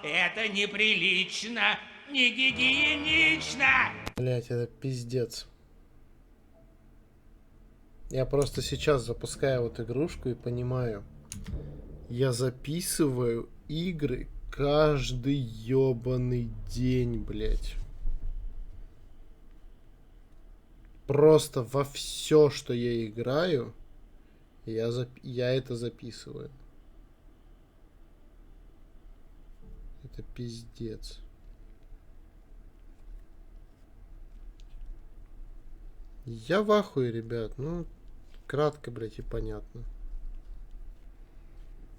Это неприлично, не гигиенично. Блять, это пиздец. Я просто сейчас запускаю вот игрушку и понимаю. Я записываю игры каждый ёбаный день, блять. Просто во все, что я играю, я это записываю. Это пиздец. Я в ахуе, ребят. Ну, кратко, блять, и понятно.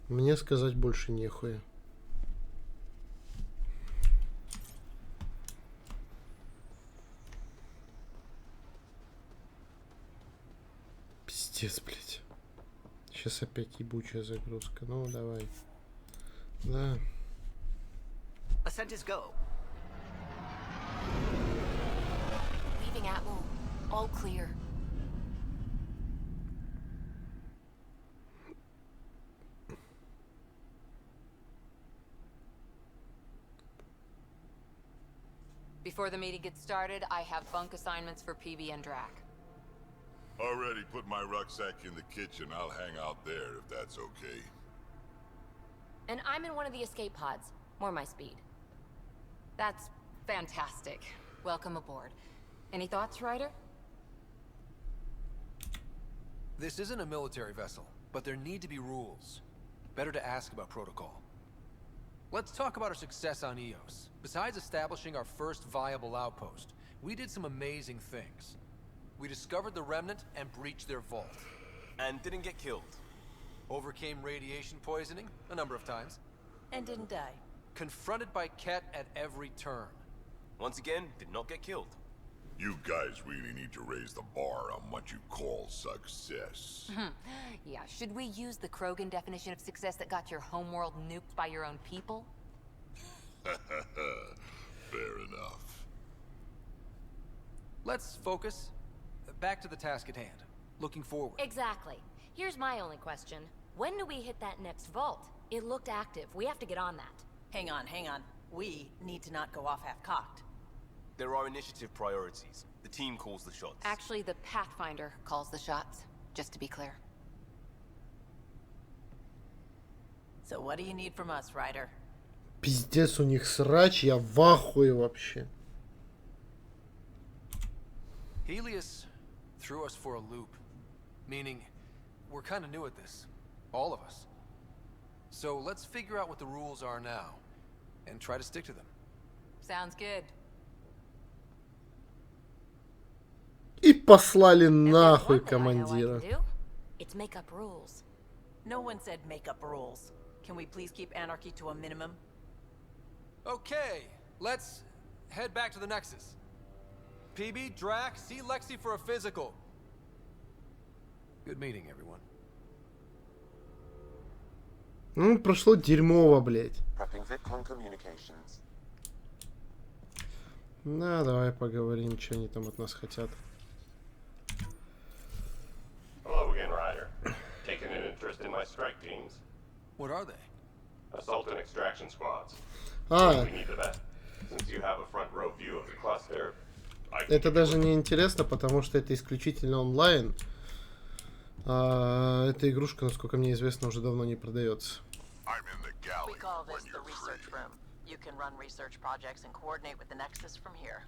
Мне сказать больше нехуя. Пиздец, блять. Сейчас опять ебучая загрузка. Ну, давай. Да. Ascent is go. Leaving Atwell. All clear. Before the meeting gets started, I have bunk assignments for PB and Drac. Already put my rucksack in the kitchen. I'll hang out there if that's okay. And I'm in one of the escape pods. More my speed. That's fantastic. Welcome aboard. Any thoughts, Ryder? This isn't a military vessel, but there need to be rules. Better to ask about protocol. Let's talk about our success on Eos. Besides establishing our first viable outpost, we did some amazing things. We discovered the Remnant and breached their vault. And didn't get killed. Overcame radiation poisoning a number of times. And didn't die. Confronted by Ket at every turn. Once again, did not get killed. You guys really need to raise the bar on what you call success. Yeah, should we use the Krogan definition of success that got your homeworld nuked by your own people? Fair enough. Let's focus. Back to the task at hand. Looking forward. Exactly. Here's my only question. When do we hit that next vault? It looked active. We have to get on that. Hang on, hang on. We need to not go off half-cocked. There are initiative priorities. The team calls the shots. Actually, the Pathfinder calls the shots, just to be clear. So what do you need from us, Ryder? Пиздец, у них срач, я в ахуе вообще. Helios threw us for a loop. Meaning, we're kind of new at this. All of us. So let's figure out what the rules are now. And try to stick to them. Sounds good. И послали If there's нахуй one thing I know I командира. can do, it's make up rules. No one said make up rules. Can we please keep anarchy to a minimum? Okay, let's head back to the Nexus. PB, Drac, see Lexi for a physical. Good meeting, everyone. Ну, прошло дерьмово, блядь. Да, давай поговорим, что они там от нас хотят. Hello again, Ryder. Taking an interest in my strike teams. What are they? Assault and extraction squads. А, We need the best. Since you have a front row view of the cluster, I can это даже не интересно, потому что это исключительно онлайн. А, эта игрушка, насколько мне известно, уже давно не продается. I'm in the galley We call when this the you're research free. room. You can run research projects and coordinate with the Nexus from here.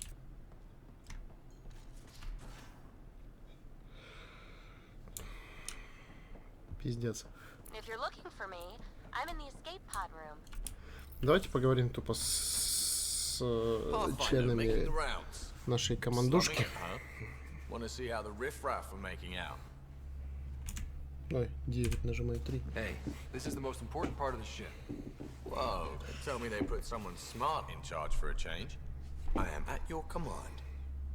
Пиздец. If you're looking for me, I'm in the escape pod room. Давайте поговорим тупо с членами нашей командушки. Ой, 9, нажимаю 3. Hey, this is the most important part of the ship. Whoa, tell me they put someone smart in charge for a change. I am at your command.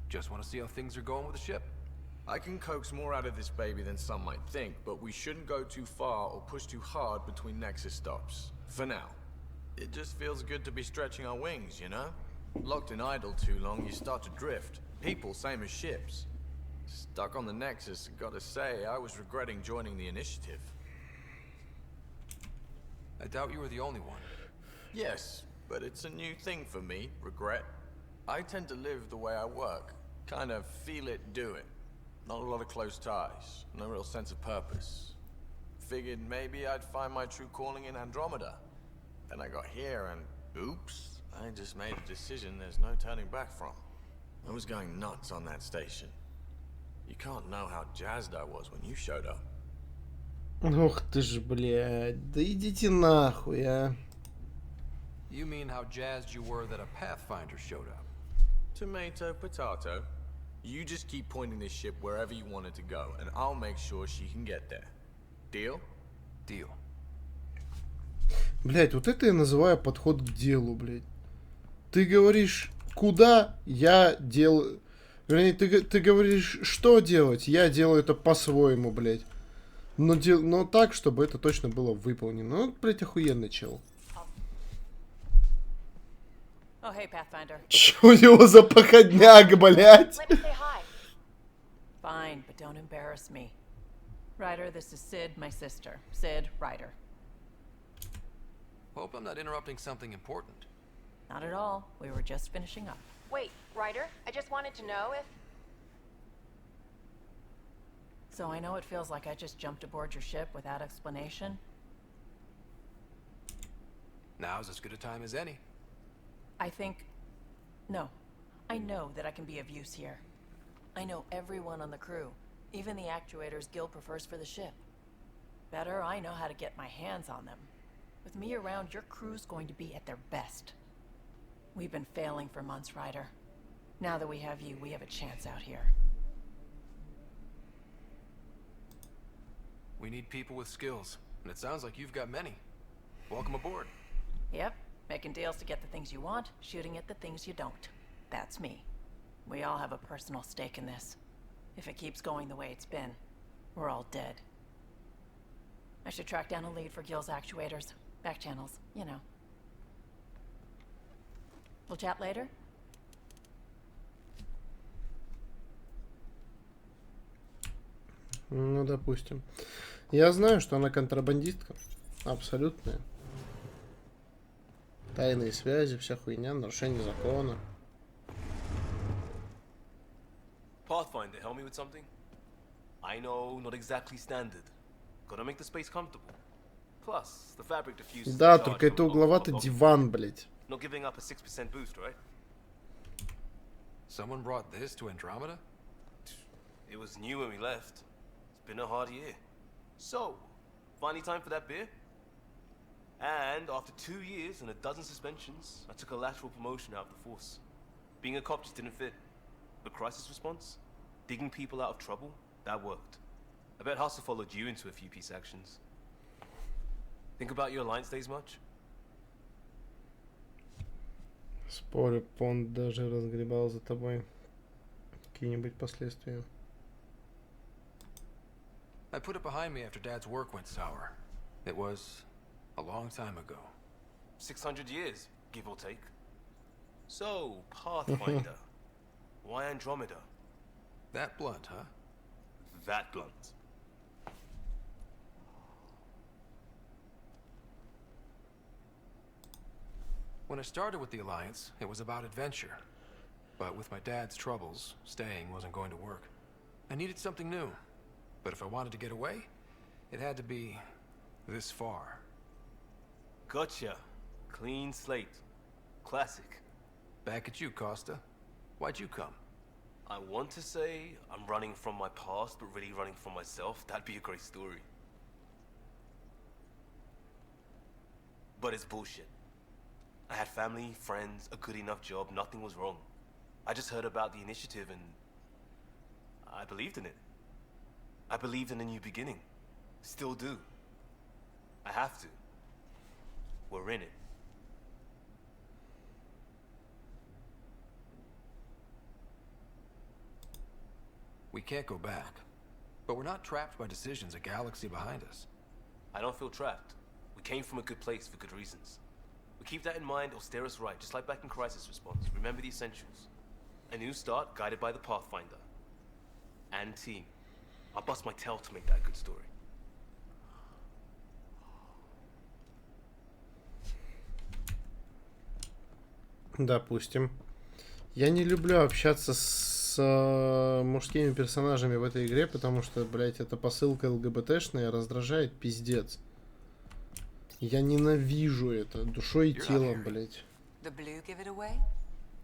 Just want to see how things are going with the ship. I can coax more out of this baby than some might think, but we shouldn't go too far or push too hard between Nexus stops. For now. It just feels good to be stretching our wings, you know? Locked in idle too long, you start to drift. People, same as ships. Stuck on the Nexus, gotta say, I was regretting joining the initiative. I doubt you were the only one. Yes, but it's a new thing for me, regret. I tend to live the way I work. Kind of feel it, do it. Not a lot of close ties, no real sense of purpose. Figured maybe I'd find my true calling in Andromeda. Then I got here and oops, I just made a decision there's no turning back from. I was going nuts on that station. You can't know how jazzed I was when you showed up. Ух ты ж, блядь. Да идите нахуй, а. You mean how jazzed you were that a Pathfinder showed up? Tomato, potato. You just keep pointing this ship wherever you want it to go, and I'll make sure she can get there. Deal? Deal. Блядь, вот это я называю подход к делу, блядь. Ты говоришь, куда, я делаю... Вернее, ты говоришь, что делать, я делаю это по-своему, блядь. Но так, чтобы это точно было выполнено. Ну, блядь, охуенный чел. Oh, hey, Pathfinder. Чё у него за походняк, блядь? Let me say hi. Fine, but don't embarrass me. Ryder, this is Sid, my sister. Sid, Ryder. Hope I'm not interrupting something important. Not at all. We were just finishing up. Wait, Ryder, I just wanted to know if... So I know it feels like I just jumped aboard your ship without explanation. Now's as good a time as any. I think... No. I know that I can be of use here. I know everyone on the crew. Even the actuators Gil prefers for the ship. Better, I know how to get my hands on them. With me around, your crew's going to be at their best. We've been failing for months, Ryder. Now that we have you, we have a chance out here. We need people with skills, and it sounds like you've got many. Welcome aboard. Yep. Making deals to get the things you want, shooting at the things you don't. That's me. We all have a personal stake in this. If it keeps going the way it's been, we're all dead. I should track down a lead for Gil's actuators. Back channels, you know. We'll chat later? Ну, допустим. Я знаю, что она контрабандистка. Абсолютная. Тайные связи, вся хуйня, нарушение закона. Pathfinder, help me with something? I know, not exactly standard. Gotta make the space comfortable. Plus, the fabric diffuses Да, the charge только это from угловатый both- диван, блядь. Not giving up a 6% boost, right? Someone brought this to Andromeda? It was new when we left. It's been a hard year. So, finally time for that beer? And after 2 years and a dozen suspensions, I took a lateral promotion out of the force. Being a cop just didn't fit. But crisis response? Digging people out of trouble? That worked. I bet Hustle followed you into a few peace actions. Think about your alliance days much? Спорю, Понд даже разгребал за тобой какие-нибудь последствия. I put it behind me after Dad's work went sour. It was a long time ago. 600 years, give or take. So, Pathfinder. Why Andromeda? That blunt, huh? That blunt. When I started with the Alliance, it was about adventure. But with my dad's troubles, staying wasn't going to work. I needed something new. But if I wanted to get away, it had to be this far. Gotcha. Clean slate. Classic. Back at you, Costa. Why'd you come? I want to say I'm running from my past, but really running from myself. That'd be a great story. But it's bullshit. I had family, friends, a good enough job, nothing was wrong. I just heard about the initiative and I believed in it. I believed in a new beginning. Still do. I have to. We're in it. We can't go back. But we're not trapped by decisions a galaxy behind us. I don't feel trapped. We came from a good place for good reasons. We keep that in mind, it'll steer us right, just like back in Crisis Response. Remember the essentials. A new start guided by the Pathfinder. And team. I'll bust my tail to make that a good story. Допустим. Я не люблю общаться с мужскими персонажами в этой игре, потому что, блядь, эта посылка ЛГБТшная раздражает пиздец. Я ненавижу это душой и телом, блядь. The blue give it away?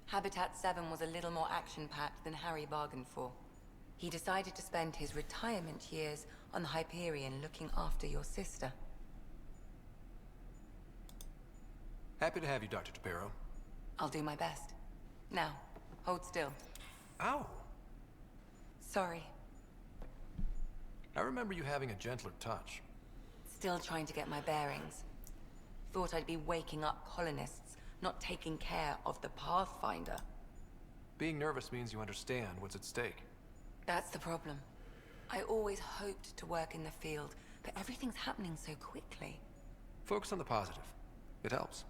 Habitat 7 was a little more action-packed than Harry bargained for. He decided to spend his retirement years on the Hyperion looking after your sister. Happy to have you, Dr. Tapero. I'll do my best. Now, hold still. Ow! Sorry. I remember you having a gentler touch. Still trying to get my bearings. Thought I'd be waking up colonists, not taking care of the Pathfinder. Being nervous means you understand what's at stake. That's the problem. I always hoped to work in the field, but everything's happening so quickly. Focus on the positive. It helps.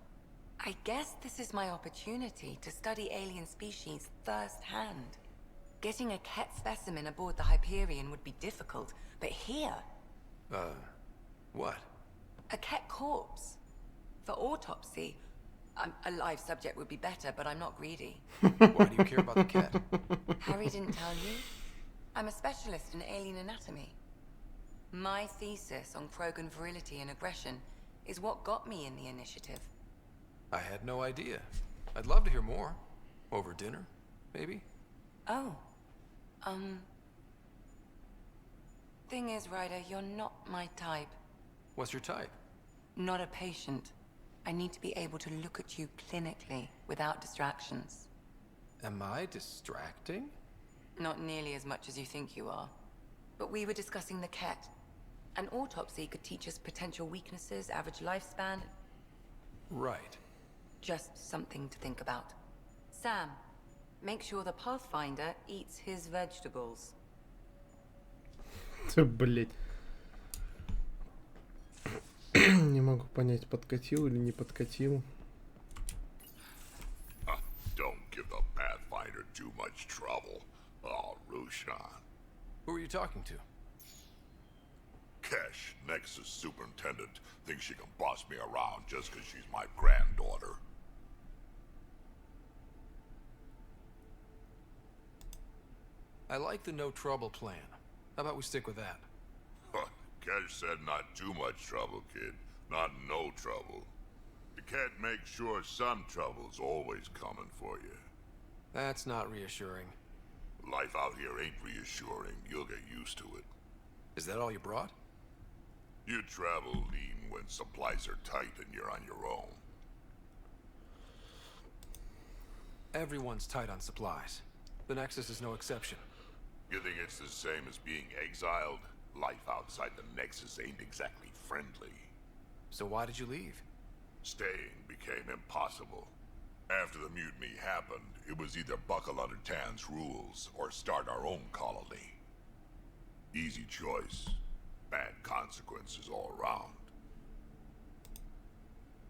I guess this is my opportunity to study alien species firsthand. Getting a Ket specimen aboard the Hyperion would be difficult, but here... What? A Ket corpse. For autopsy, a live subject would be better, but I'm not greedy. Why do you care about the cat? Harry didn't tell you? I'm a specialist in alien anatomy. My thesis on Krogan virility and aggression is what got me in the initiative. I had no idea. I'd love to hear more. Over dinner, maybe? Oh. Thing is, Ryder, you're not my type. What's your type? Not a patient. I need to be able to look at you clinically, without distractions. Am I distracting? Not nearly as much as you think you are. But we were discussing the Ket. An autopsy could teach us potential weaknesses, average lifespan. Right. Just something to think about. Sam, make sure the Pathfinder eats his vegetables. Блять. Не могу понять, подкатил или не подкатил. Don't give the Pathfinder too much trouble. Oh, Rushan. Who are you talking to? Kesh, Nexus Superintendent, thinks she can boss me around just because she's my granddaughter. I like the no trouble plan. How about we stick with that? Kesh said not too much trouble, kid. Not no trouble. The cat makes sure some trouble's always coming for you. That's not reassuring. Life out here ain't reassuring. You'll get used to it. Is that all you brought? You travel lean when supplies are tight and you're on your own. Everyone's tight on supplies. The Nexus is no exception. You think it's the same as being exiled? Life outside the Nexus ain't exactly friendly. So why did you leave? Staying became impossible. After the mutiny happened, it was either buckle under Tan's rules or start our own colony. Easy choice. Bad consequences all around.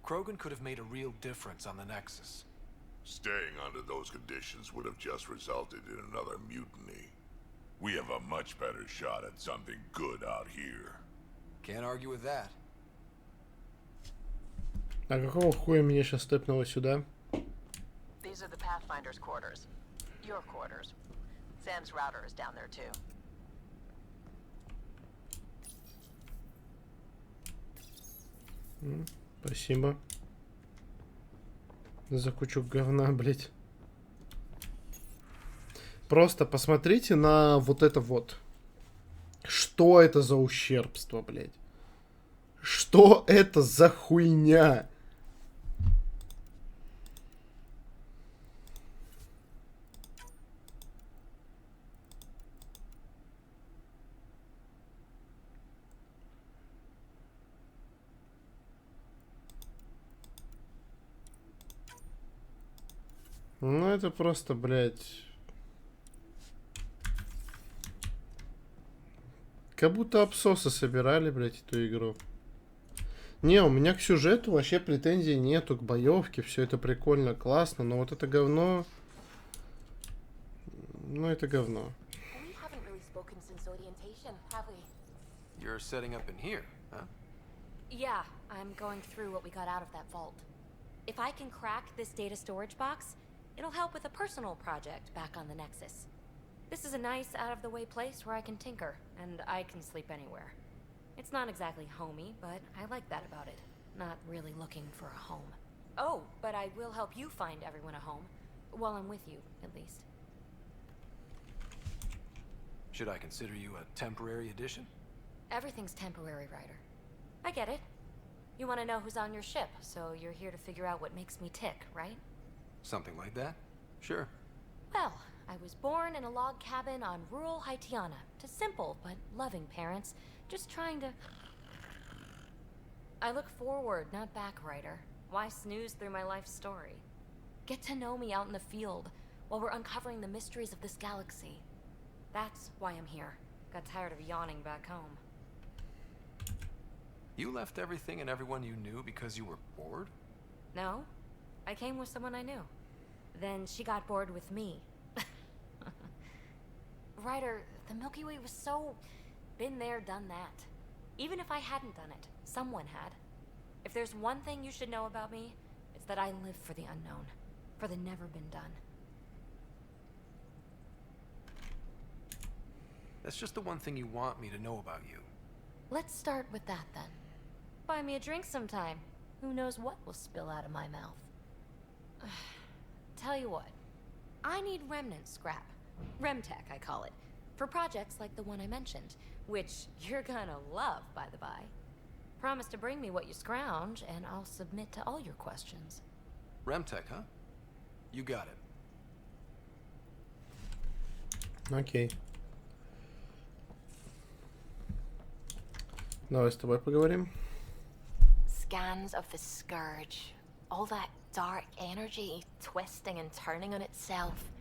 Krogan could have made a real difference on the Nexus. Staying under those conditions would have just resulted in another mutiny. We have a much better shot at something good out here. Can't argue with that. А какого хуя меня сейчас степнуло сюда? These are the Pathfinder's quarters. Your quarters. Sam's router is down there too. Спасибо. За кучу говна, блять. Просто посмотрите на вот это вот. Что это за ущербство, блять? Что это за хуйня? Ну это просто, блядь. Как будто абсосы собирали, блядь, эту игру. Не, у меня к сюжету вообще претензий нету, к боевке, все это прикольно, классно, но вот это говно... Ну это говно. You're setting up in here, huh? Yeah, I'm going through what we got out of that vault. If I can crack this data storage box, it'll help with a personal project back on the Nexus. This is a nice, out-of-the-way place where I can tinker, and I can sleep anywhere. It's not exactly homey, but I like that about it. Not really looking for a home. Oh, but I will help you find everyone a home. While I'm with you, at least. Should I consider you a temporary addition? Everything's temporary, Ryder. I get it. You want to know who's on your ship, so you're here to figure out what makes me tick, right? Something like that? Sure. Well, I was born in a log cabin on rural Haitiana to simple but loving parents, just trying to... I look forward, not back, Ryder. Why snooze through my life story? Get to know me out in the field while we're uncovering the mysteries of this galaxy. That's why I'm here. Got tired of yawning back home. You left everything and everyone you knew because you were bored? No, I came with someone I knew. Then she got bored with me. Ryder, the Milky Way was so... been there, done that. Even if I hadn't done it, someone had. If there's one thing you should know about me, it's that I live for the unknown. For the never been done. That's just the one thing you want me to know about you. Let's start with that then. Buy me a drink sometime. Who knows what will spill out of my mouth. Tell you what, I need remnant scrap. Remtech, I call it. For projects like the one I mentioned, which you're gonna love, by the by. Promise to bring me what you scrounge, and I'll submit to all your questions. Remtech, huh? You got it. Окей. Давай с тобой поговорим. Scans of the Scourge. All that dark energy twisting and turning on itself.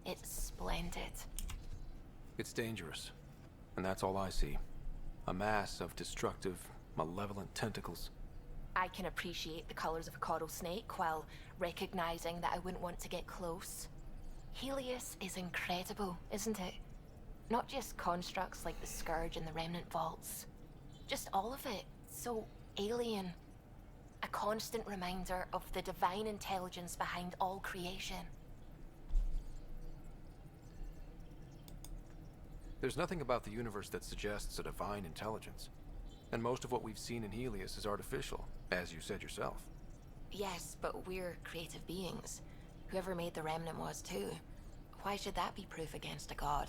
It's splendid. It's dangerous. And that's all I see. A mass of destructive, malevolent tentacles. I can appreciate the colors of a coral snake while recognizing that I wouldn't want to get close. Helios is incredible, isn't it? Not just constructs like the Scourge and the Remnant Vaults. Just all of it. So alien. A constant reminder of the divine intelligence behind all creation. There's nothing about the universe that suggests a divine intelligence. And most of what we've seen in Helios is artificial, as you said yourself. Yes, but we're creative beings. Whoever made the Remnant was too. Why should that be proof against a god?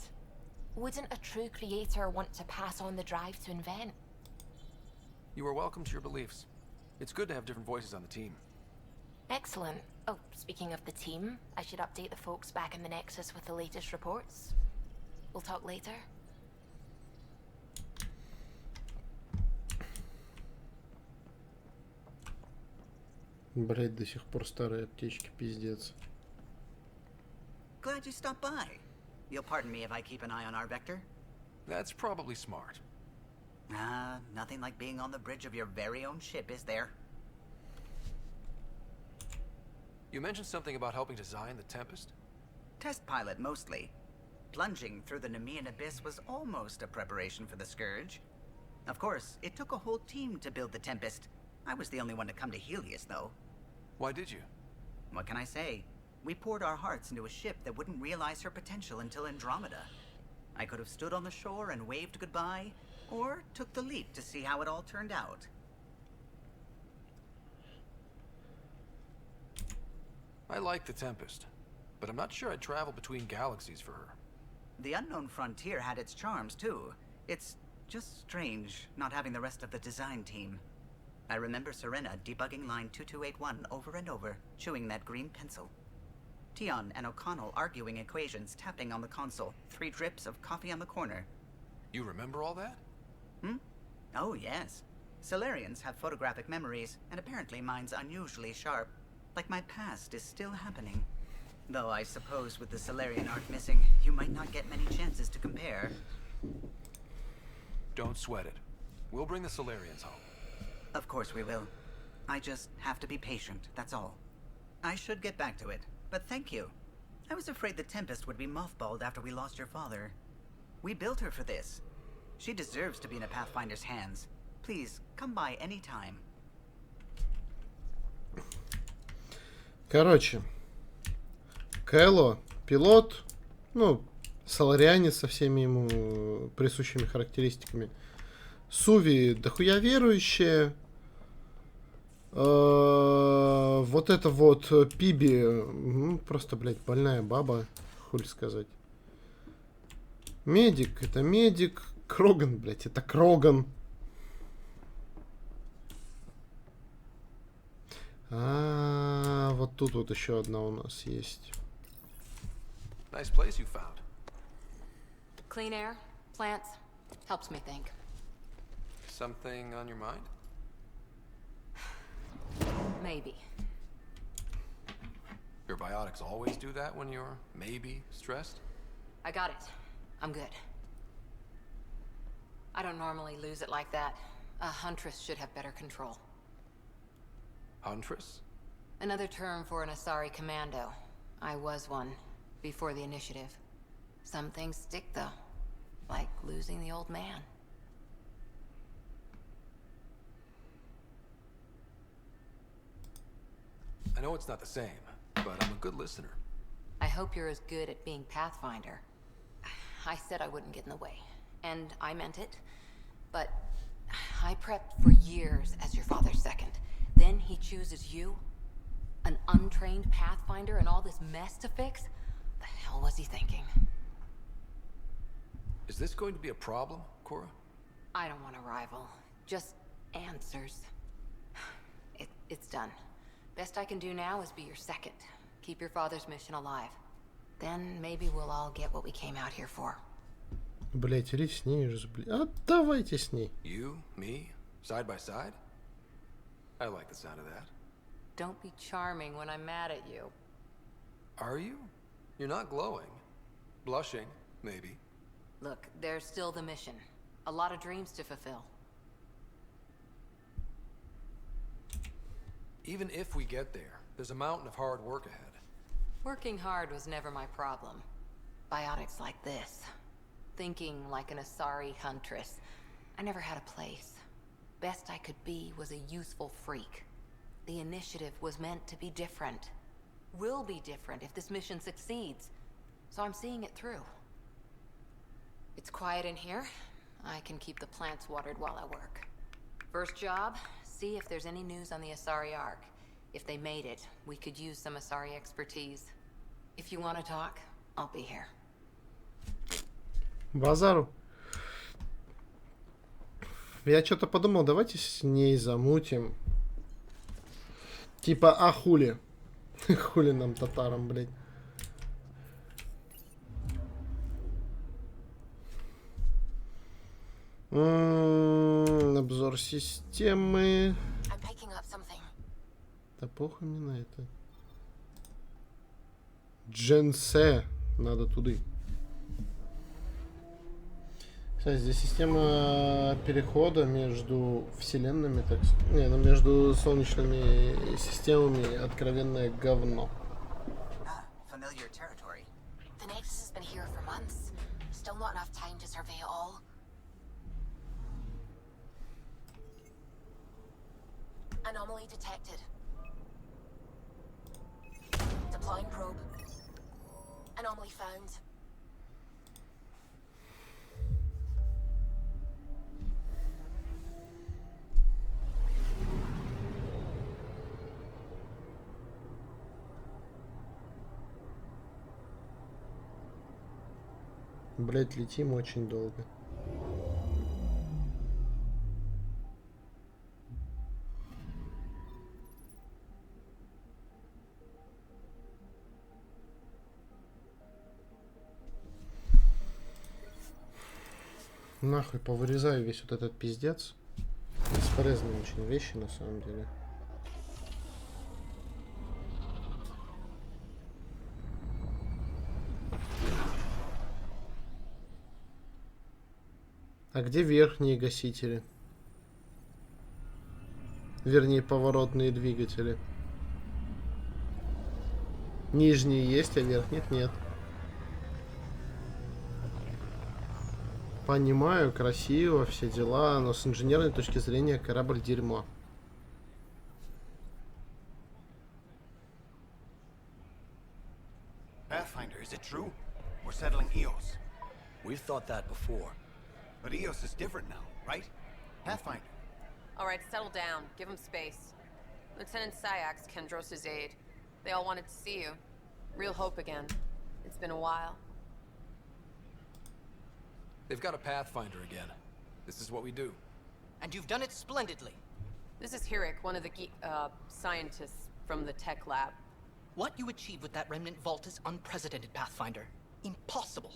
Wouldn't a true creator want to pass on the drive to invent? You are welcome to your beliefs. It's good to have different voices on the team. Excellent. Oh, speaking of the team, I should update the folks back in the Nexus with the latest reports. We'll talk later. Блять, до сих пор старые аптечки, пиздец. Glad you stopped by. You'll pardon me if I keep an eye on our vector? That's probably smart. Nothing like being on the bridge of your very own ship, is there? You mentioned something about helping design the Tempest? Test pilot, mostly. Plunging through the Nemean abyss was almost a preparation for the Scourge. Of course, it took a whole team to build the Tempest. I was the only one to come to Helios, though. Why did you? What can I say? We poured our hearts into a ship that wouldn't realize her potential until Andromeda. I could have stood on the shore and waved goodbye, or took the leap to see how it all turned out. I like the Tempest, but I'm not sure I'd travel between galaxies for her. The unknown frontier had its charms, too. It's just strange not having the rest of the design team. I remember Serena debugging line 2281 over and over, chewing that green pencil. Tion and O'Connell arguing equations, tapping on the console, 3 drips of coffee on the corner. You remember all that? Oh, yes. Solarians have photographic memories, and apparently mine's unusually sharp. Like my past is still happening. Though I suppose with the Solarian art missing, you might not get many chances to compare. Don't sweat it. We'll bring the Solarians home. Of course we will. I just have to be patient, that's all. I should get back to it, but thank you. I was afraid the Tempest would be mothballed after we lost your father. We built her for this. She deserves to be in a Pathfinder's hands. Please, come by any time. Короче, Кэлло, пилот, ну, соларианец со всеми ему присущими характеристиками. Суви дохуя верующая. Вот это вот Пиби, ну, просто, блядь, больная баба, хуй сказать. Медик, это медик. Кроган, блядь, это Кроган. Вот тут вот еще одна у нас есть. Nice place you found. Clean air, plants, helps me think. Something on your mind? Maybe. Your biotics always do that when you're maybe stressed? I got it. I'm good. I don't normally lose it like that. A huntress should have better control. Huntress? Another term for an Asari commando. I was one, before the initiative. Some things stick, though. Like losing the old man. I know it's not the same, but I'm a good listener. I hope you're as good at being Pathfinder. I said I wouldn't get in the way, and I meant it. But I prepped for years as your father's second. Then he chooses you? An untrained Pathfinder and all this mess to fix? The hell was he thinking? Is this going to be a problem, Cora? I don't want a rival. Just answers. It's done. Best I can do now is be your second. Keep your father's mission alive. Then maybe we'll all get what we came out here for. Блять, Ри с ней же, блядь. А давайте с ней. You, me, side by side? I like the sound of that. Don't be charming when I'm mad at you. Are you? You're not glowing. Blushing, maybe. Look, there's still the mission. A lot of dreams to fulfill. Even if we get there, there's a mountain of hard work ahead. Working hard was never my problem. Biotics like this. Thinking like an Asari huntress. I never had a place. Best I could be was a useful freak. The initiative was meant to be different. Will be different if this mission succeeds. So I'm seeing it through. It's quiet in here. I can keep the plants watered while I work. First job, see if there's any news on the Asari Ark. If they made it, we could use some Asari expertise. If you want to talk, I'll be here. Базару. Я что-то подумал, давайте с ней замутим. Типа, а хули? Хули нам татарам, блядь. Обзор системы. Да похуй мне на это. Дженсе. Надо туды. Кстати, здесь система перехода между вселенными, так сказать. Не, ну между солнечными системами откровенное говно. Familiar territory. The Nexus has been here for months. Still not enough time to survey it all. Anomaly detected. Deploying probe. Anomaly found. Блять, летим очень долго. Нахуй повырезаю весь вот этот пиздец. Бесполезные очень вещи на самом деле. А где верхние гасители? Вернее, поворотные двигатели. Нижние есть, а верхних нет. Понимаю, красиво, все дела, но с инженерной точки зрения корабль дерьмо. settling Eos. We've thought that before. But Eos is different now, right? Pathfinder. All right, settle down. Give him space. Lieutenant Syax, Kendros' aide. They all wanted to see you. Real hope again. It's been a while. They've got a Pathfinder again. This is what we do. And you've done it splendidly. This is Hirik, one of the scientists from the tech lab. What you achieved with that remnant vault is unprecedented, Pathfinder. Impossible.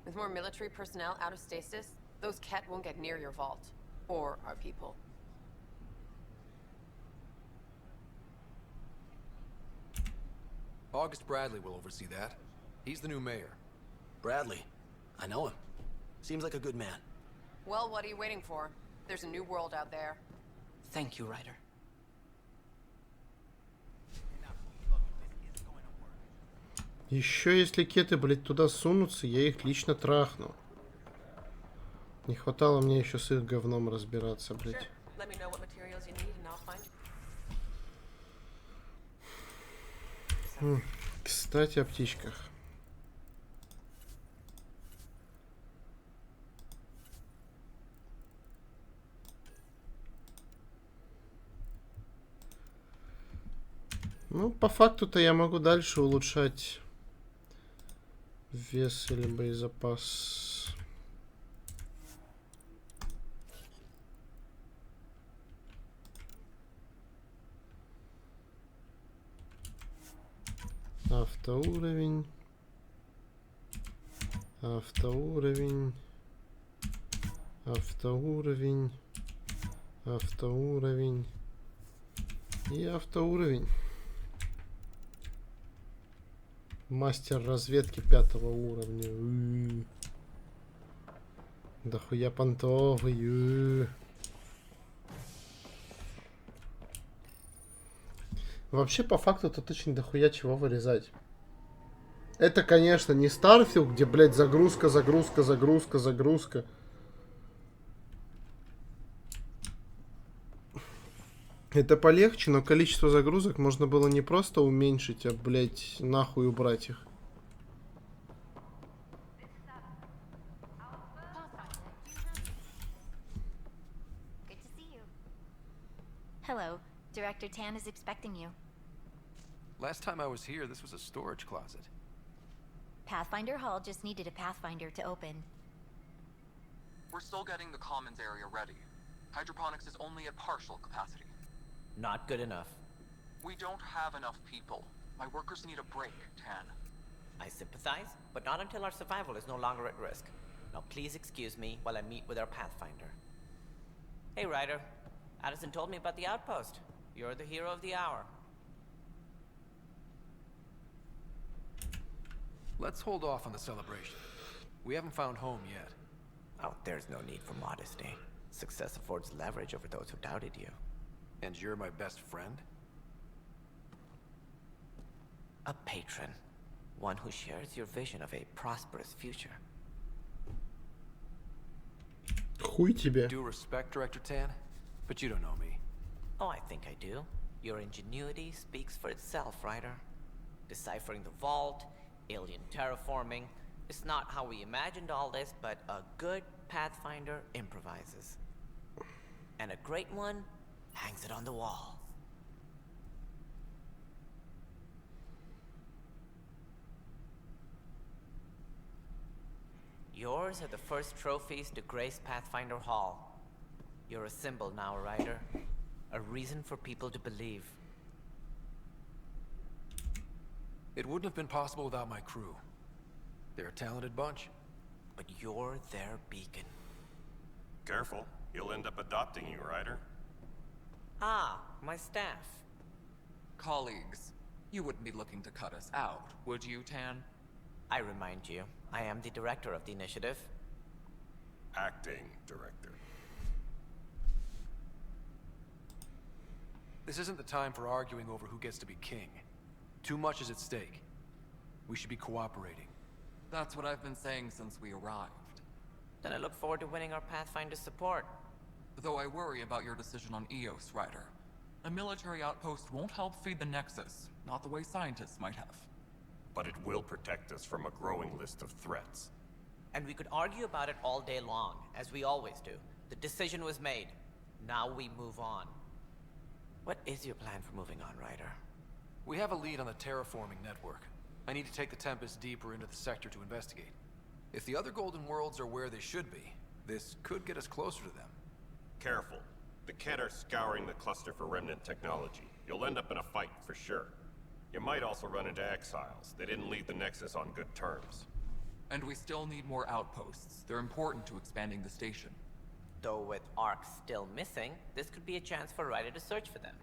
With more military personnel out of stasis, those Ket won't get near your vault. Or our people. August Bradley will oversee that. He's the new mayor. Bradley. I know him. Seems like a good man. Well, what are you waiting for? There's a new world out there. Thank you, Ryder. Еще если кеты, блядь, туда сунутся, я их лично трахну. Не хватало мне еще с их говном разбираться, блядь. Кстати, о птичках. Ну, по факту-то я могу дальше улучшать вес или боезапас. Автоуровень. Автоуровень. Автоуровень. Автоуровень. И автоуровень. Мастер разведки 5-го уровня. Да хуя понтовый. Вообще, по факту, тут очень дохуя чего вырезать. Это, конечно, не Starfield, где, блядь, загрузка, загрузка, загрузка, загрузка. Это полегче, но количество загрузок можно было не просто уменьшить, а, блядь, нахуй убрать их. Hello. Director Tan is expecting you. Last time I was here, this was a storage closet. Pathfinder Hall just needed a Pathfinder to open. We're still getting the commons area ready. Hydroponics is only at partial capacity. Not good enough. We don't have enough people. My workers need a break, Tan. I sympathize, but not until our survival is no longer at risk. Now please excuse me while I meet with our Pathfinder. Hey, Ryder. Addison told me about the outpost. You're the hero of the hour. Let's hold off on the celebration. We haven't found home yet. Oh, there's no need for modesty. Success affords leverage over those who doubted you. And you're my best friend? A patron. One who shares your vision of a prosperous future. Хуй тебе. Due respect, Director Tan, but you don't know me. Oh, I think I do. Your ingenuity speaks for itself, Ryder. Deciphering the vault, alien terraforming. It's not how we imagined all this, but a good Pathfinder improvises. And a great one hangs it on the wall. Yours are the first trophies to grace Pathfinder Hall. You're a symbol now, Ryder. A reason for people to believe. It wouldn't have been possible without my crew. They're a talented bunch. But you're their beacon. Careful, he'll end up adopting you, Ryder. Ah, my staff. Colleagues, you wouldn't be looking to cut us out, would you, Tan? I remind you, I am the director of the initiative. Acting director. This isn't the time for arguing over who gets to be king. Too much is at stake. We should be cooperating. That's what I've been saying since we arrived. Then I look forward to winning our Pathfinder's support. Though I worry about your decision on Eos, Ryder. A military outpost won't help feed the Nexus, not the way scientists might have. but it will protect us from a growing list of threats. And we could argue about it all day long, as we always do. The decision was made. Now we move on. What is your plan for moving on, Ryder? We have a lead on the terraforming network. I need to take the Tempest deeper into the sector to investigate. If the other Golden Worlds are where they should be, this could get us closer to them. Careful. The Kett are scouring the cluster for remnant technology. You'll end up in a fight, for sure. You might also run into exiles. They didn't leave the Nexus on good terms. And we still need more outposts. They're important to expanding the station. Though with Ark still missing, this could be a chance for Ryder to search for them.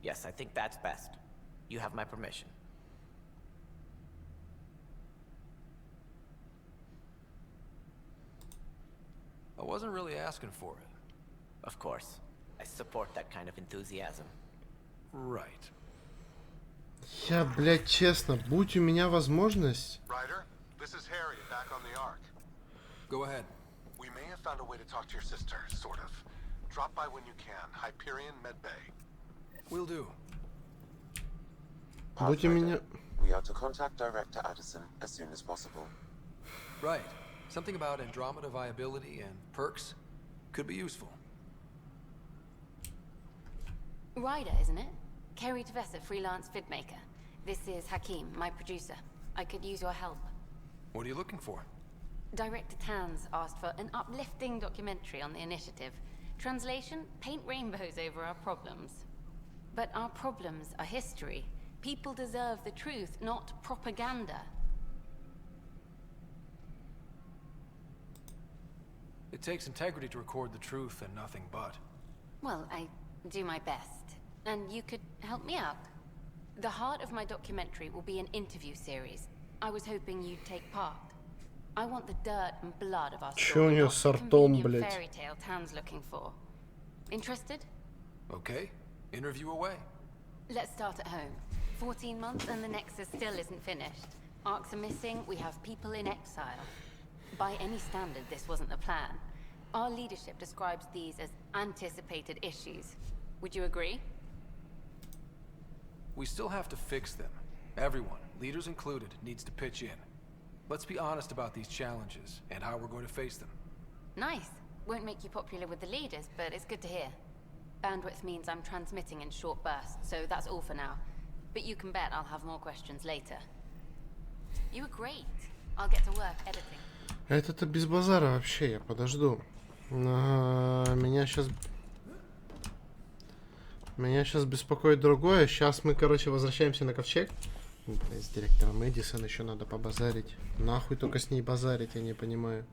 Yes, I think that's best. You have my permission. I wasn't really asking for it. Of course. I support that kind of enthusiasm. Right. Я, блядь, честно, будь у меня возможность... Ryder, this is Harry, back on the Ark. Go ahead. We may have found a way to talk to your sister, sort of. Drop by when you can. Hyperion Medbay. Will do. Будь у меня... We are to contact Director Addison as soon as possible. Right. Something about Andromeda viability and perks could be useful. Ryder, isn't it? Kerry Tavessa, freelance vidmaker. This is Hakim, my producer. I could use your help. What are you looking for? Director Tans asked for an uplifting documentary on the initiative. Translation, paint rainbows over our problems. But our problems are history. People deserve the truth, not propaganda. It takes integrity to record the truth and nothing but. Well, I do my best. And you could help me out. The heart of my documentary will be an interview series. I was hoping you'd take part. I want the dirt and blood of our Чё у story, неё not с the ртом, convenient блядь? fairy tale Tan's looking for. Interested? Okay. Interview away. Let's start at home. 14 months and the Nexus still isn't finished. Arcs are missing, we have people in exile. By any standard, this wasn't the plan. Our leadership describes these as anticipated issues. Would you agree? We still have to fix them. Everyone, leaders included, needs to pitch in. Let's be honest about these challenges and how we're going to face them. Nice. Won't make you popular with the leaders, but it's good to hear. Bandwidth means I'm transmitting in short bursts, so that's all for now. But you can bet I'll have more questions later. You were great. I'll get to work editing. Это-то без базара вообще, я подожду. Меня сейчас беспокоит другое. Сейчас мы, короче, возвращаемся на ковчег. С директором Эдисон еще надо побазарить. Нахуй только с ней базарить, я не понимаю.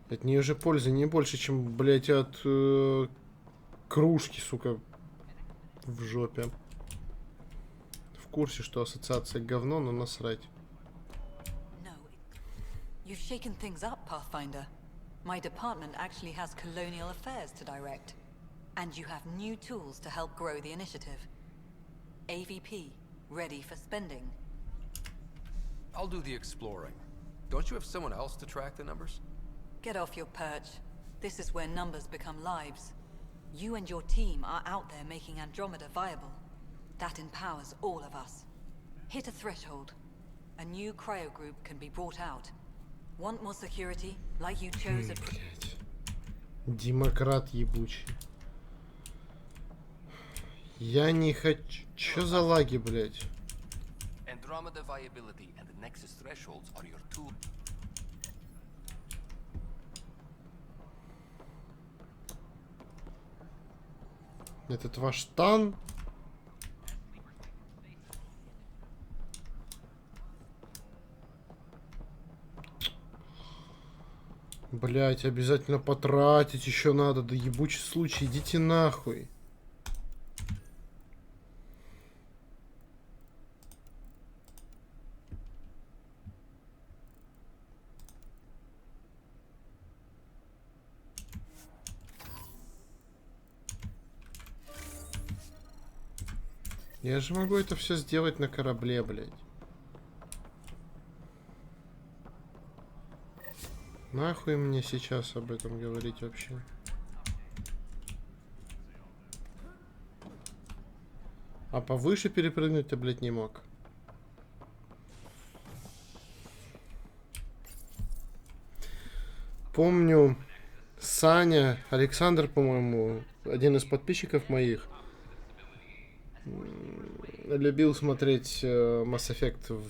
От нее же пользы не больше, чем, блять, от кружки, сука, в жопе. В курсе, что ассоциация говно, но насрать. You've shaken things up, Pathfinder. My department actually has colonial affairs to direct. And you have new tools to help grow the initiative. AVP, ready for spending. I'll do the exploring. Don't you have someone else to track the numbers? Get off your perch. This is where numbers become lives. You and your team are out there making Andromeda viable. That empowers all of us. Hit a threshold. A new cryo group can be brought out. Want more security, like you chose at... Демократ ебучий. Я не хочу... Чё за лаги, блядь? Andromeda viability and the Nexus thresholds are your tool. Этот ваш тан? Блять, обязательно потратить еще надо. Да ебучий случай, идите нахуй. Я же могу это все сделать на корабле, блядь. Нахуй мне сейчас об этом говорить вообще? А повыше перепрыгнуть ты, блядь, не мог. помню, Саня, Александр, по-моему, один из подписчиков моих, любил смотреть Mass Effect.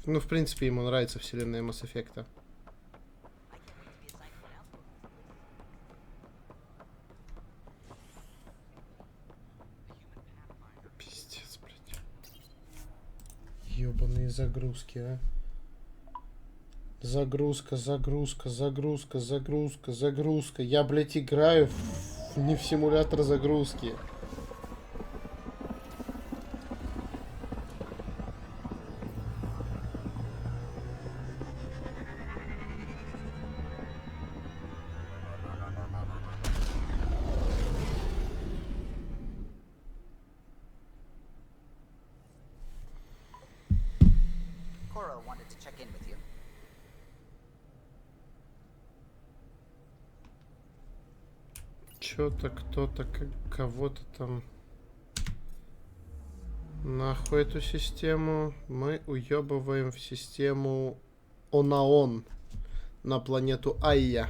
Ну, в принципе, ему нравится вселенная Mass Effect. Пиздец, блядь. Ёбаные загрузки, а. Загрузка, загрузка, загрузка, загрузка, загрузка. Я, блядь, играю не в симулятор загрузки. Cora wanted to check in with you. Чё-то, кто-то, кого-то там. Нахуй эту систему. Мы уебываем в систему Онаон на планету Айя.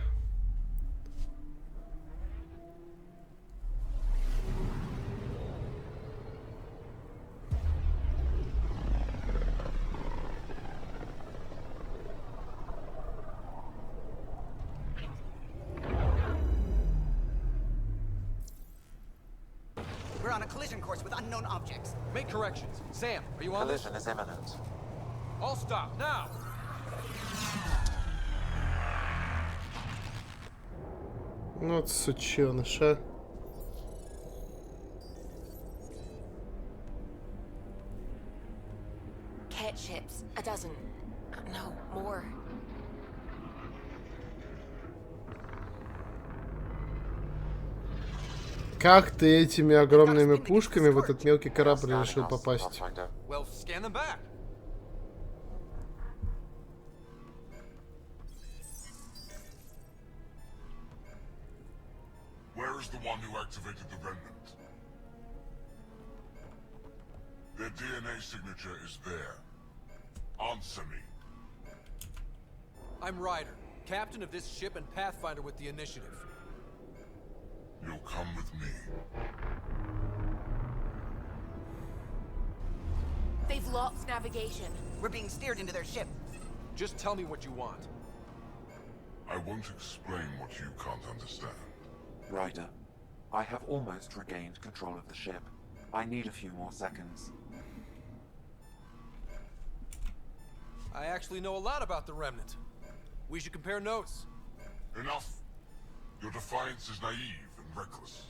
We're on a collision course with unknown objects. Make corrections. Sam, are you on this? Collision is imminent. All stop, now! Вот сучёныш, а. Cat ships, a dozen. No, more. Как ты этими огромными пушками в этот мелкий корабль решил попасть? Well, scan them back. Where is the one who activated the remnant? Their DNA signature is there. Answer me. I'm Ryder, captain of this ship and pathfinder with the initiative. You'll come with me. They've lost navigation. We're being steered into their ship. Just tell me what you want. I won't explain what you can't understand. Ryder, I have almost regained control of the ship. I need a few more seconds. I actually know a lot about the Remnant. We should compare notes. Enough! Your defiance is naive and reckless.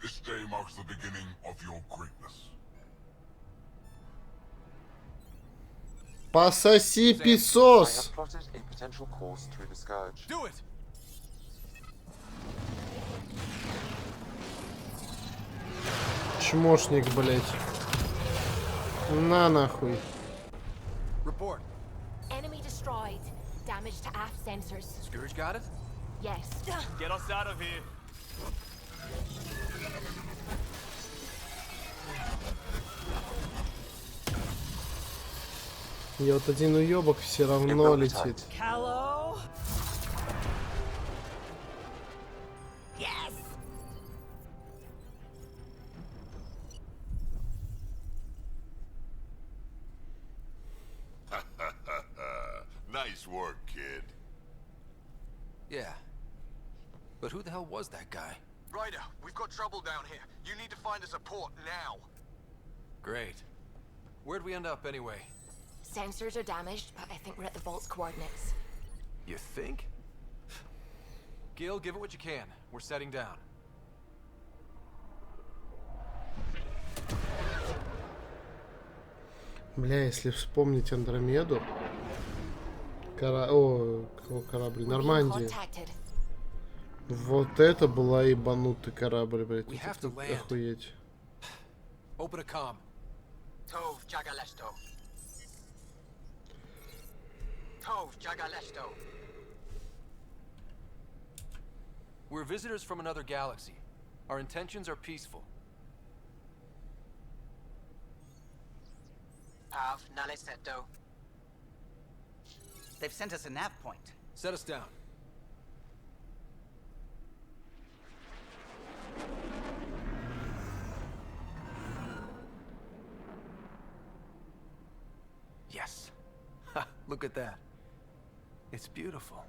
This day marks the beginning of your greatness. Пососи I песос! have plotted a potential course through the Scourge. Do it! Чмошник, блять. На нахуй. Report. Enemy destroyed. Damage to aft sensors. Scourge got it? Yes. Get us out of here. И вот один уебок все равно летит. Hello? Yes! Nice work, kid. Yeah. But who the hell was that guy? Ryder, we've got trouble down here. You need to find us a port now. Great. Where'd we end up anyway? Sensors are damaged, but I think we're at the vault's coordinates. You think? Gil, give it what you can. We're setting down. Бля, если вспомнить Андромеду... корабль? Нормандия. Вот это была ебанутый корабль, блядь. Это охуеть. Open a comm. Tov Jagalesto. Tov Jagalesto. We're visitors from another galaxy. Our intentions are peaceful. Av Naleseto. They've sent us a nav point. Set us down. Look at that. It's beautiful.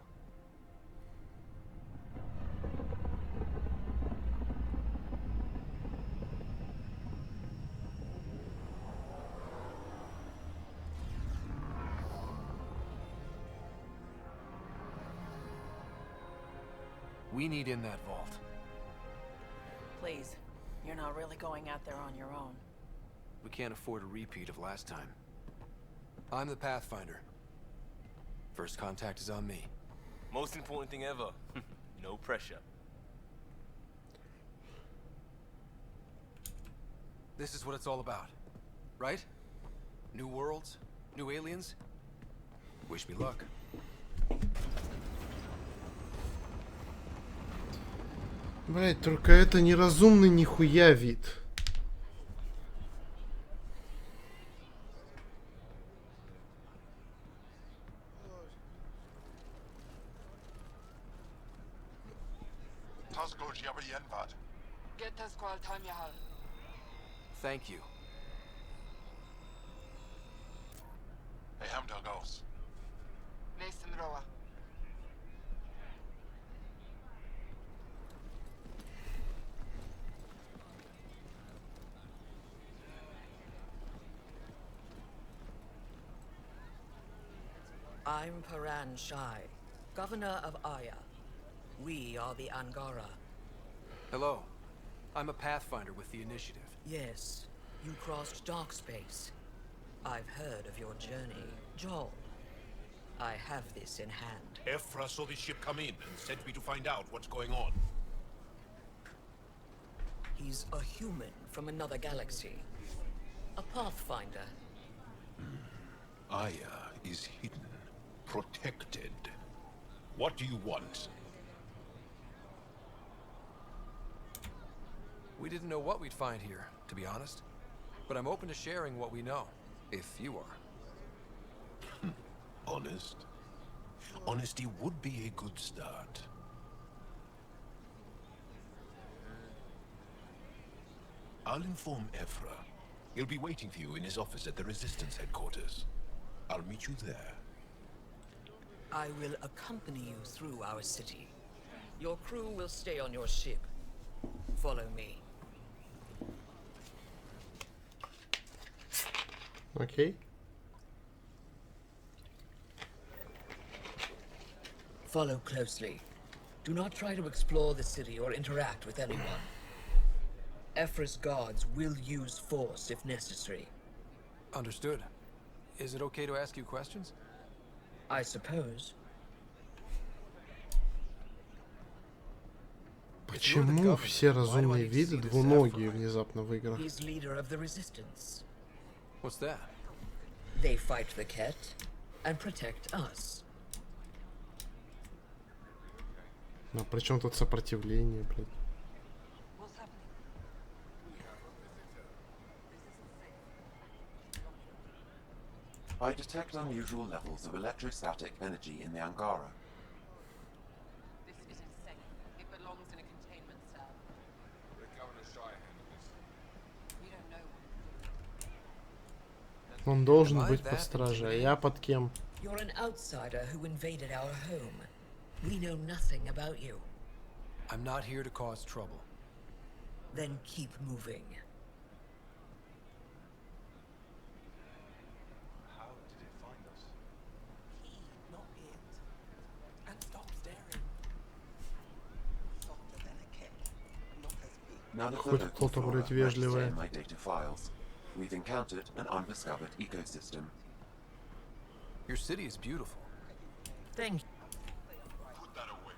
We need in that vault. Please, you're not really going out there on your own. We can't afford a repeat of last time. I'm the Pathfinder. First contact is on me. Most important thing ever. No pressure. This is what it's all about, right? New worlds, new aliens. Wish me luck. Блять, только это неразумный нихуя вид. Thank you. I'm Paran Shai, governor of Aya. We are the Angara. Hello. I'm a Pathfinder with the Initiative. Yes, you crossed dark space. I've heard of your journey, Joel. I have this in hand. Ephra saw the ship come in and sent me to find out what's going on. He's a human from another galaxy. A Pathfinder. Aya is hidden, protected. What do you want? We didn't know what we'd find here, to be honest. But I'm open to sharing what we know, if you are. Honest? Honesty would be a good start. I'll inform Ephra. He'll be waiting for you in his office at the Resistance headquarters. I'll meet you there. I will accompany you through our city. Your crew will stay on your ship. Follow me. Окей. Follow closely. Do not try to explore the city or interact with anyone. Ephra's guards will use force if necessary. Understood. Is it okay to ask you questions? I suppose. Почему все разумные виды двуногие внезапно в играх? He's leader of the Resistance. What's that? They fight the Ket and protect us. А при чем тут сопротивление, блядь? I detect unusual levels of electrostatic energy in the Angara. This is insane. It belongs in a containment cell. The Governor Shai handled this. We don't know. Он должен быть под стражей, а я под кем? You're an outsider who invaded our home. We know nothing about you. I'm not here to cause trouble. Then keep moving. How did it find us? He, not it. And stop staring. Softer than a cat, not as big. None of Хоть the кто-то local будет flora register вежливый. in my data files. We've encountered an undiscovered ecosystem. Your city is beautiful. Thank you. Put that away.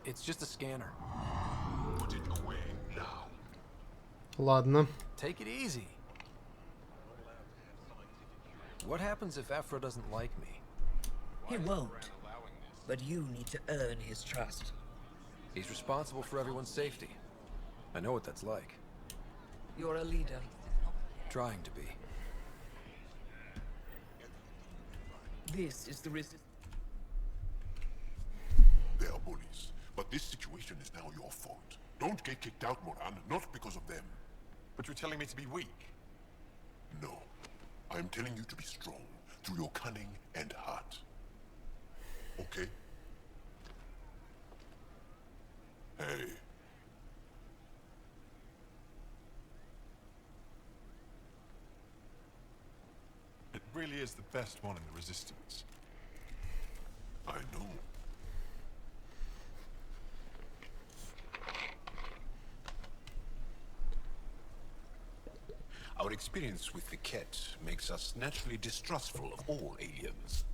It's just a scanner. Put it away now. Ладно. Take it easy. What happens if Ephra doesn't like me? He won't. But you need to earn his trust. He's responsible for everyone's safety. I know what that's like. You're a leader. Trying to be. This is the Resistance. They are bullies, but this situation is now your fault. Don't get kicked out, Moran, not because of them. But you're telling me to be weak. No. I'm telling you to be strong, through your cunning and heart. Okay? Hey. It really is the best one in the Resistance. I know. Our experience with the Ket makes us naturally distrustful of all aliens.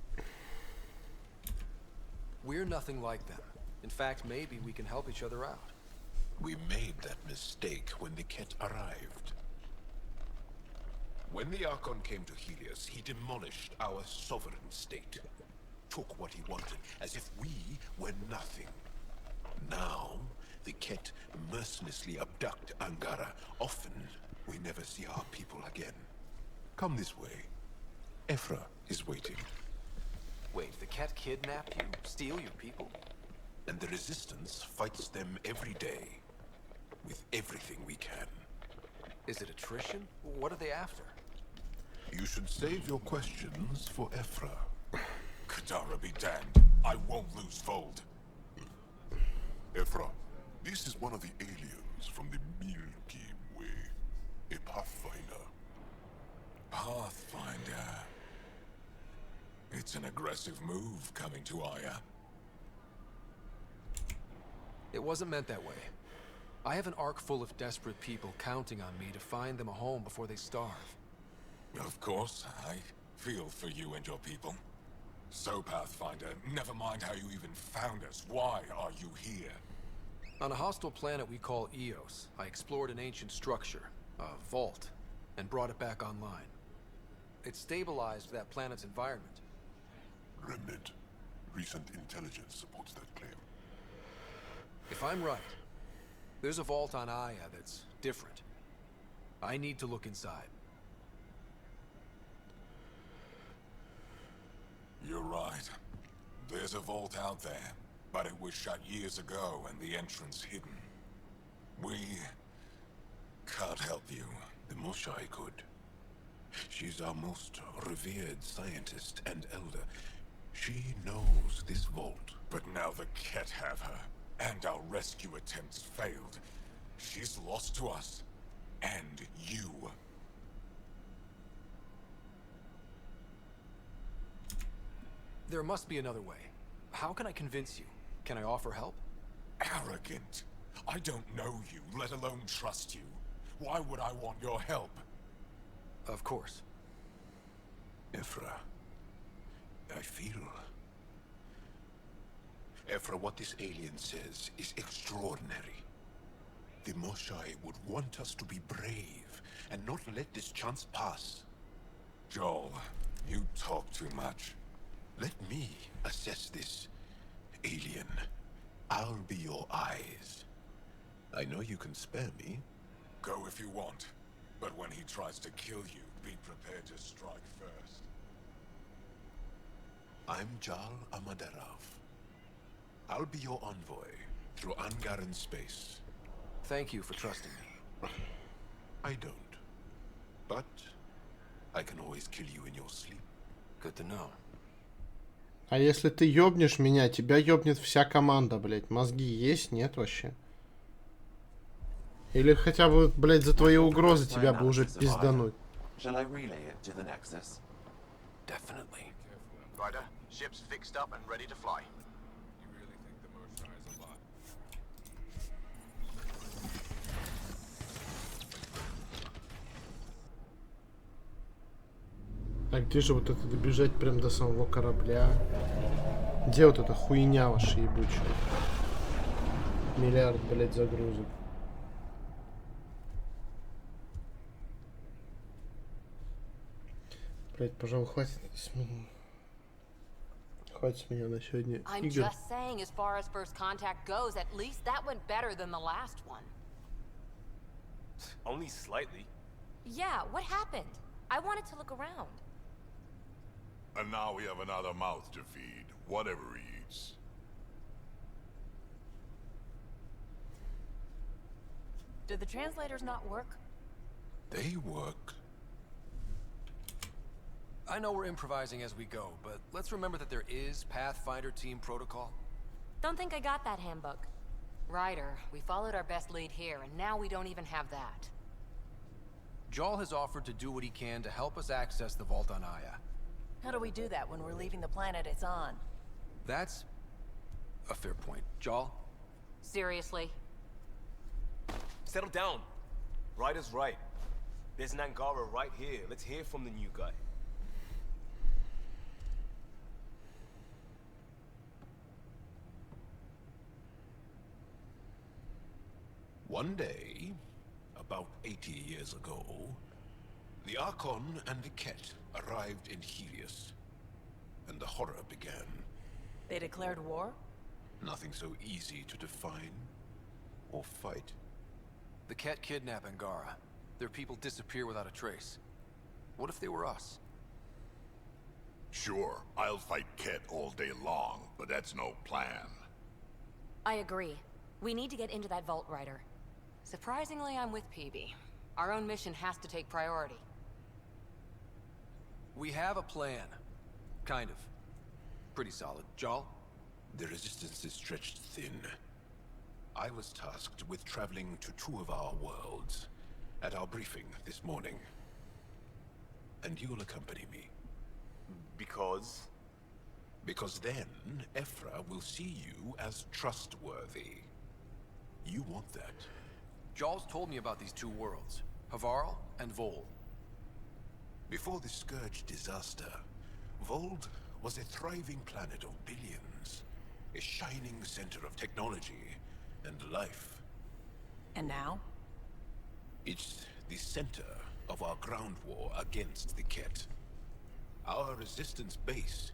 We're nothing like them. In fact, maybe we can help each other out. We made that mistake when the Ket arrived. When the Archon came to Helios, he demolished our sovereign state. Took what he wanted, as if we were nothing. Now, the Ket mercilessly abduct Angara. Often, we never see our people again. Come this way. Ephra is waiting. Wait, the Ket kidnapped you? Steal your people? And the Resistance fights them every day. With everything we can. Is it attrition? What are they after? You should save your questions for Ephra. Kadara be damned. I won't lose fold. Ephra, this is one of the aliens from the Milky Way. A Pathfinder. Pathfinder. It's an aggressive move coming to Aya. It wasn't meant that way. I have an ark full of desperate people counting on me to find them a home before they starve. Of course, I feel for you and your people. So, Pathfinder, never mind how you even found us. Why are you here? On a hostile planet we call Eos, I explored an ancient structure, a vault, and brought it back online. It stabilized that planet's environment. Remnant. Recent intelligence supports that claim. If I'm right, there's a vault on Aya that's different. I need to look inside. You're right. There's a vault out there, but it was shut years ago and the entrance hidden. We can't help you. The Moshai could. She's our most revered scientist and elder. She knows this vault. But now the Ket have her, and our rescue attempts failed. She's lost to us, and you. There must be another way. How can I convince you? Can I offer help? Arrogant. I don't know you, let alone trust you. Why would I want your help? Of course. Ephra, I feel... Ephra, what this alien says is extraordinary. The Moshai would want us to be brave and not let this chance pass. Joel, you talk too much. Let me assess this, alien. I'll be your eyes. I know you can spare me. Go if you want, but when he tries to kill you, be prepared to strike first. I'm Jal Amaderov. I'll be your envoy through Angaran space. Thank you for trusting me. I don't. But I can always kill you in your sleep. Good to know. А если ты ёбнешь меня, тебя ёбнет вся команда, блядь. Мозги есть? Нет вообще? Или хотя бы, блядь, за твои угрозы тебя бы уже пиздануть. Shall I relay it to the Nexus? Definitely. Ryder, ship's fixed up and ready to fly. You really think the Moshai is a lot? А где же вот это добежать прям до самого корабля? Где вот эта хуйня ваша ебучая? Миллиард, блядь, загрузок. Блядь, пожалуй, хватит с меня. Хватит с меня на сегодня I'm игр. just saying, as far as first contact goes, at least that went better than the last one. Only slightly. Yeah, what happened? I wanted to look around. And now we have another mouth to feed, whatever he eats. Did the translators not work? They work. I know we're improvising as we go, but let's remember that there is Pathfinder team protocol. Don't think I got that handbook. Ryder, we followed our best lead here, and now we don't even have that. Jarl has offered to do what he can to help us access the vault on Aya. How do we do that when we're leaving the planet it's on? That's a fair point. Jarl? Seriously? Settle down. Ryder's right. There's an Angara right here. Let's hear from the new guy. One day, about 80 years ago, the Archon and the Ket arrived in Helios, and the horror began. They declared war? Nothing so easy to define or fight. The Ket kidnap Angara. Their people disappear without a trace. What if they were us? Sure, I'll fight Ket all day long, but that's no plan. I agree. We need to get into that vault, Ryder. Surprisingly, I'm with PB. Our own mission has to take priority. We have a plan. Kind of. Pretty solid. Jarl? The resistance is stretched thin. I was tasked with traveling to two of our worlds at our briefing this morning. And you'll accompany me. Because? Because then, Ephra will see you as trustworthy. You want that. Jarl's told me about these two worlds, Havarl and Vold. Before the Scourge disaster, Vold was a thriving planet of billions, a shining center of technology and life. And now? It's the center of our ground war against the Ket. Our resistance base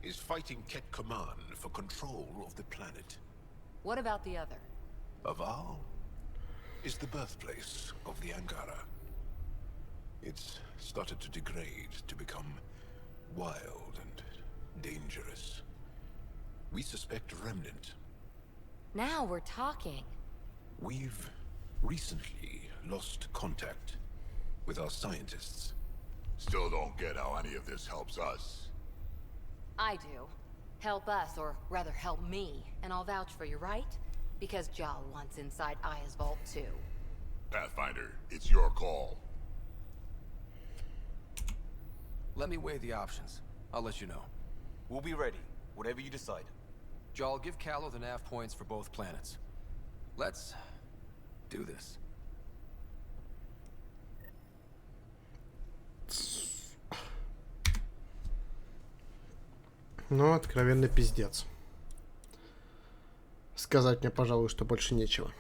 is fighting Ket Command for control of the planet. What about the other? Havarl is the birthplace of the Angara. It's started to degrade, to become wild and dangerous. We suspect a remnant. Now we're talking. We've recently lost contact with our scientists. Still don't get how any of this helps us. I do. Help us, or rather help me, and I'll vouch for you, right? Because Jarl wants inside Aya's vault too. Pathfinder, it's your call. Let me weigh the options. I'll let you know. We'll be ready, whatever you decide. Jarl, give Callow the nav points for both planets. Let's do this. Ну, откровенный пиздец. Сказать мне, пожалуй, что больше нечего.